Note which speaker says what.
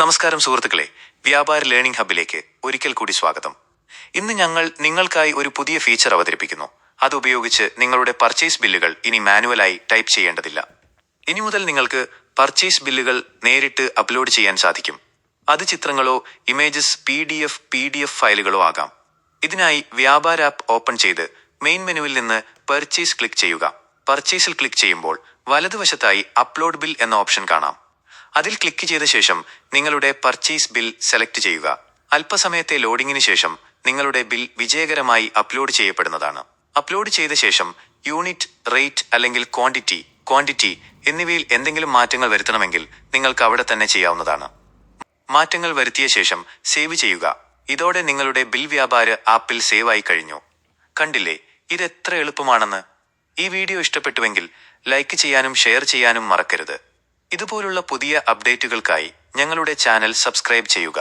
Speaker 1: നമസ്കാരം സുഹൃത്തുക്കളെ, വ്യാപാര ലേണിംഗ് ഹബിലേക്ക് ഒരിക്കൽ കൂടി സ്വാഗതം. ഇന്ന് ഞങ്ങൾ നിങ്ങൾക്കായി ഒരു പുതിയ ഫീച്ചർ അവതരിപ്പിക്കുന്നു. അതുപയോഗിച്ച് നിങ്ങളുടെ പർച്ചേസ് ബില്ലുകൾ ഇനി മാനുവലായി ടൈപ്പ് ചെയ്യേണ്ടതില്ല. ഇനി മുതൽ നിങ്ങൾക്ക് പർച്ചേസ് ബില്ലുകൾ നേരിട്ട് അപ്ലോഡ് ചെയ്യാൻ സാധിക്കും. അത് ചിത്രങ്ങളോ ഇമേജസ് PDF ഫയലുകളോ ആകാം. ഇതിനായി വ്യാപാര ആപ്പ് ഓപ്പൺ ചെയ്ത് മെയിൻ മെനുവിൽ നിന്ന് പർച്ചേസ് ക്ലിക്ക് ചെയ്യുക. പർച്ചേസിൽ ക്ലിക്ക് ചെയ്യുമ്പോൾ വലതുവശത്തായി അപ്ലോഡ് ബിൽ എന്ന ഓപ്ഷൻ കാണാം. അതിൽ ക്ലിക്ക് ചെയ്ത ശേഷം നിങ്ങളുടെ പർച്ചേസ് ബിൽ സെലക്ട് ചെയ്യുക. അല്പസമയത്തെ ലോഡിങ്ങിന് ശേഷം നിങ്ങളുടെ ബിൽ വിജയകരമായി അപ്ലോഡ് ചെയ്യപ്പെടുന്നതാണ്. അപ്ലോഡ് ചെയ്ത ശേഷം യൂണിറ്റ്, റേറ്റ് അല്ലെങ്കിൽ ക്വാണ്ടിറ്റി എന്നിവയിൽ എന്തെങ്കിലും മാറ്റങ്ങൾ വരുത്തണമെങ്കിൽ നിങ്ങൾക്ക് അവിടെ തന്നെ ചെയ്യാവുന്നതാണ്. മാറ്റങ്ങൾ വരുത്തിയ ശേഷം സേവ് ചെയ്യുക. ഇതോടെ നിങ്ങളുടെ ബിൽ വ്യാപാര ആപ്പിൽ സേവ് ആയി കഴിഞ്ഞു. കണ്ടില്ലേ, ഇതെത്ര എളുപ്പമാണെന്ന്. ഈ വീഡിയോ ഇഷ്ടപ്പെട്ടുവെങ്കിൽ ലൈക്ക് ചെയ്യാനും ഷെയർ ചെയ്യാനും മറക്കരുത്. ഇതുപോലുള്ള പുതിയ അപ്ഡേറ്റുകൾക്കായി ഞങ്ങളുടെ ചാനൽ സബ്സ്ക്രൈബ് ചെയ്യുക.